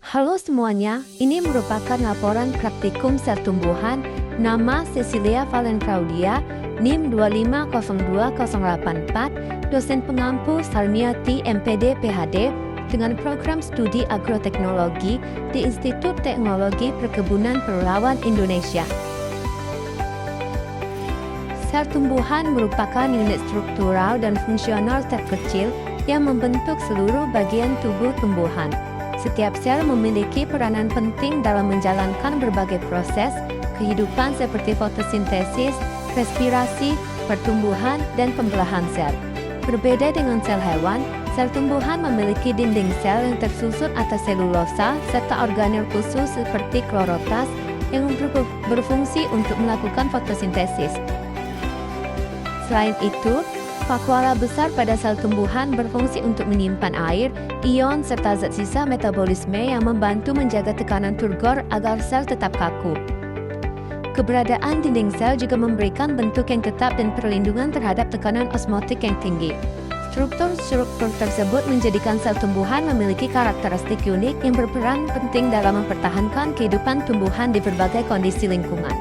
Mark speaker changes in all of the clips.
Speaker 1: Halo semuanya, ini merupakan laporan praktikum sel tumbuhan. Nama Cecilia Valen Claudia, NIM 2502084, dosen pengampu Sarmiati MPD PhD, dengan program studi agroteknologi di Institut Teknologi Perkebunan Perlawan Indonesia. Sel tumbuhan merupakan unit struktural dan fungsional terkecil yang membentuk seluruh bagian tubuh tumbuhan. Setiap sel memiliki peranan penting dalam menjalankan berbagai proses kehidupan seperti fotosintesis, respirasi, pertumbuhan, dan pembelahan sel. Berbeda dengan sel hewan, sel tumbuhan memiliki dinding sel yang tersusun atas selulosa serta organel khusus seperti kloroplas yang berfungsi untuk melakukan fotosintesis. Selain itu, vakuola besar pada sel tumbuhan berfungsi untuk menyimpan air, ion, serta zat sisa metabolisme yang membantu menjaga tekanan turgor agar sel tetap kaku. Keberadaan dinding sel juga memberikan bentuk yang tetap dan perlindungan terhadap tekanan osmotik yang tinggi. Struktur-struktur tersebut menjadikan sel tumbuhan memiliki karakteristik unik yang berperan penting dalam mempertahankan kehidupan tumbuhan di berbagai kondisi lingkungan.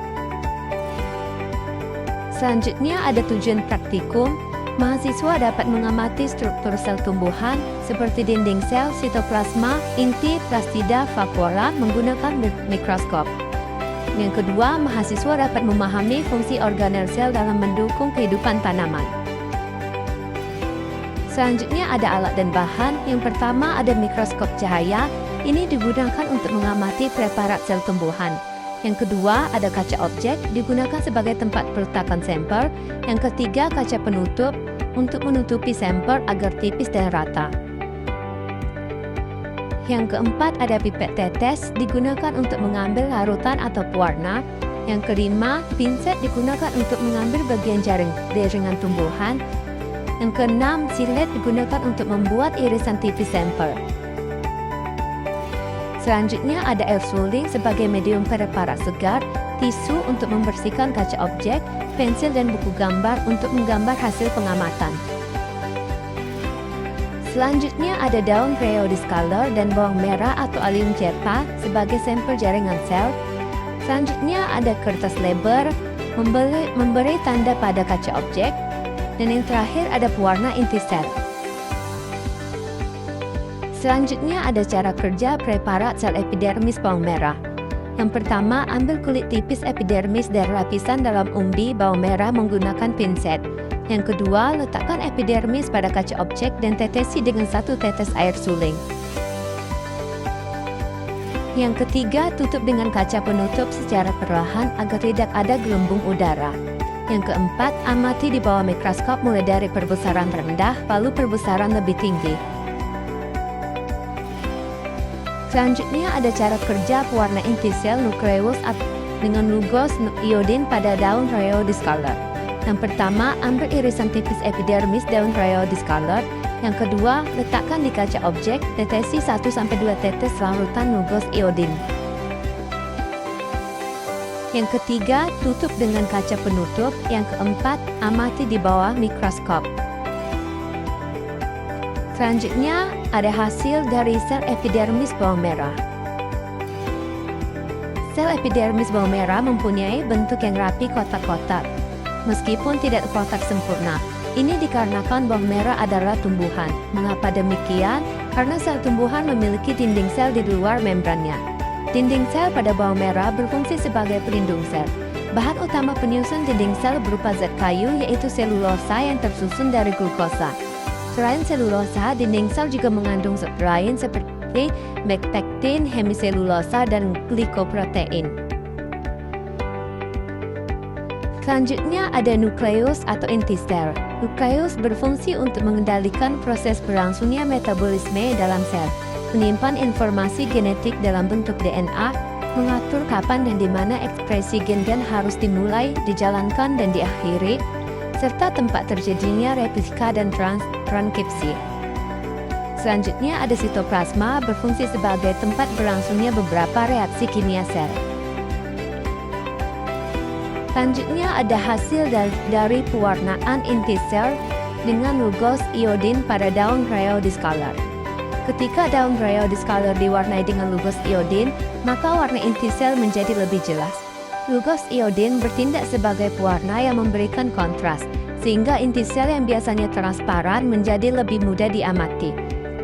Speaker 1: Selanjutnya ada tujuan praktikum. Mahasiswa dapat mengamati struktur sel tumbuhan seperti dinding sel, sitoplasma, inti, plastida, vakuola menggunakan mikroskop. Yang kedua, mahasiswa dapat memahami fungsi organel sel dalam mendukung kehidupan tanaman. Selanjutnya ada alat dan bahan. Yang pertama ada mikroskop cahaya. Ini digunakan untuk mengamati preparat sel tumbuhan. Yang kedua, ada kaca objek, digunakan sebagai tempat peletakan sampel. Yang ketiga, kaca penutup, untuk menutupi sampel agar tipis dan rata. Yang keempat, ada pipet tetes, digunakan untuk mengambil larutan atau pewarna. Yang kelima, pinset digunakan untuk mengambil bagian jaringan tumbuhan. Yang keenam, silet digunakan untuk membuat irisan tipis sampel. Selanjutnya ada air suling sebagai medium preparat segar, tisu untuk membersihkan kaca objek, pensil dan buku gambar untuk menggambar hasil pengamatan. Selanjutnya ada daun Rheodiscaler dan bawang merah atau allium cepa sebagai sampel jaringan sel. Selanjutnya ada kertas lebar, memberi tanda pada kaca objek. Dan yang terakhir ada pewarna inti sel. Selanjutnya ada cara kerja preparat sel epidermis bawang merah. Yang pertama, ambil kulit tipis epidermis dari lapisan dalam umbi bawang merah menggunakan pinset. Yang kedua, letakkan epidermis pada kaca objek dan tetesi dengan 1 tetes air suling. Yang ketiga, tutup dengan kaca penutup secara perlahan agar tidak ada gelembung udara. Yang keempat, amati di bawah mikroskop mulai dari perbesaran rendah lalu perbesaran lebih tinggi. Selanjutnya ada cara kerja pewarna inti sel nukleus dengan lugos iodin pada daun Rheodiscaler. Yang pertama, ambil irisan tipis epidermis daun Rheodiscaler. Yang kedua, letakkan di kaca objek, tetesi 1-2 tetes larutan lugos iodin. Yang ketiga, tutup dengan kaca penutup. Yang keempat, amati di bawah mikroskop. Selanjutnya, ada hasil dari sel epidermis bawang merah. Sel epidermis bawang merah mempunyai bentuk yang rapi kotak-kotak, meskipun tidak kotak sempurna. Ini dikarenakan bawang merah adalah tumbuhan. Mengapa demikian? Karena sel tumbuhan memiliki dinding sel di luar membrannya. Dinding sel pada bawang merah berfungsi sebagai pelindung sel. Bahan utama penyusun dinding sel berupa zat kayu, yaitu selulosa yang tersusun dari glukosa. Selain selulosa, dinding sel juga mengandung zat lain seperti pektin, hemiselulosa, dan glikoprotein. Selanjutnya ada nukleus atau inti sel. Nukleus berfungsi untuk mengendalikan proses berlangsungnya metabolisme dalam sel, menyimpan informasi genetik dalam bentuk DNA, mengatur kapan dan di mana ekspresi gen-gen harus dimulai, dijalankan, dan diakhiri, serta tempat terjadinya replika dan transkripsi. Selanjutnya ada sitoplasma, berfungsi sebagai tempat berlangsungnya beberapa reaksi kimia sel. Selanjutnya ada hasil dari pewarnaan inti sel dengan lugos iodin pada daun Rheodiscaler. Ketika daun rheodiscolor diwarnai dengan lugos iodin, maka warna inti sel menjadi lebih jelas. Lugos iodin bertindak sebagai pewarna yang memberikan kontras, sehingga inti sel yang biasanya transparan menjadi lebih mudah diamati.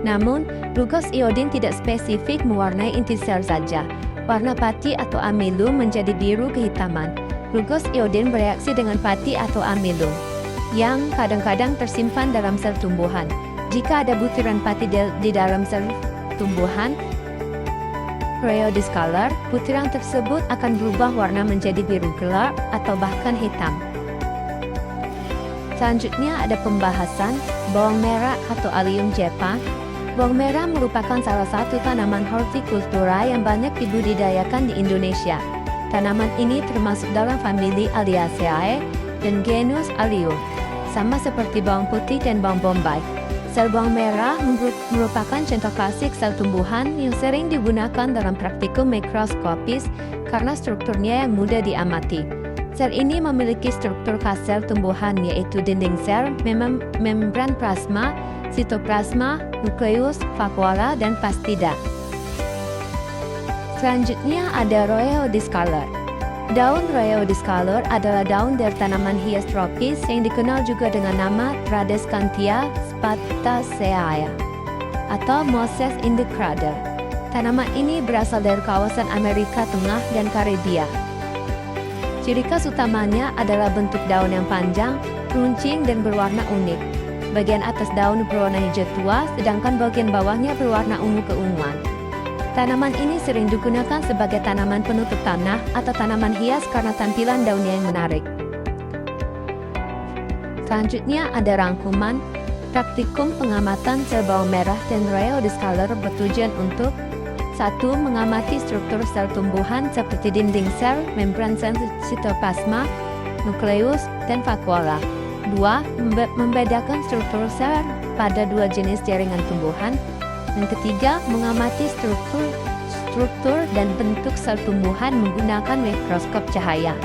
Speaker 1: Namun, lugos iodin tidak spesifik mewarnai inti sel saja. Warna pati atau amilum menjadi biru kehitaman. Lugos iodin bereaksi dengan pati atau amilum, yang kadang-kadang tersimpan dalam sel tumbuhan. Jika ada butiran pati di dalam sel tumbuhan rheodiscolor, butiran tersebut akan berubah warna menjadi biru gelap atau bahkan hitam. Selanjutnya ada pembahasan bawang merah atau Allium Jepang. Bawang merah merupakan salah satu tanaman hortikultura yang banyak dibudidayakan di Indonesia. Tanaman ini termasuk dalam famili Alliaceae dan genus Allium, sama seperti bawang putih dan bawang bombay. Sel bawang merah merupakan contoh klasik sel tumbuhan yang sering digunakan dalam praktikum mikroskopis karena strukturnya yang mudah diamati. Sel ini memiliki struktur khas sel tumbuhan, yaitu dinding sel, membran plasma, sitoplasma, nukleus, vakuola, dan plastida. Selanjutnya ada rheodiscolor. Daun rheodiscolor adalah daun dari tanaman hias tropis yang dikenal juga dengan nama Tradescantia spatacea atau Moses in the Cradle. Tanaman ini berasal dari kawasan Amerika Tengah dan Karibia. Ciri khas utamanya adalah bentuk daun yang panjang, runcing, dan berwarna unik. Bagian atas daun berwarna hijau tua, sedangkan bagian bawahnya berwarna ungu keunguan. Tanaman ini sering digunakan sebagai tanaman penutup tanah atau tanaman hias karena tampilan daunnya yang menarik. Selanjutnya ada rangkuman. Praktikum pengamatan sel bawang merah dan rheodiscolor bertujuan untuk 1. Mengamati struktur sel tumbuhan seperti dinding sel, membran sel sitoplasma, nukleus, dan vakuola. 2. Membedakan struktur sel pada dua jenis jaringan tumbuhan. Dan ketiga, mengamati struktur dan bentuk sel tumbuhan menggunakan mikroskop cahaya.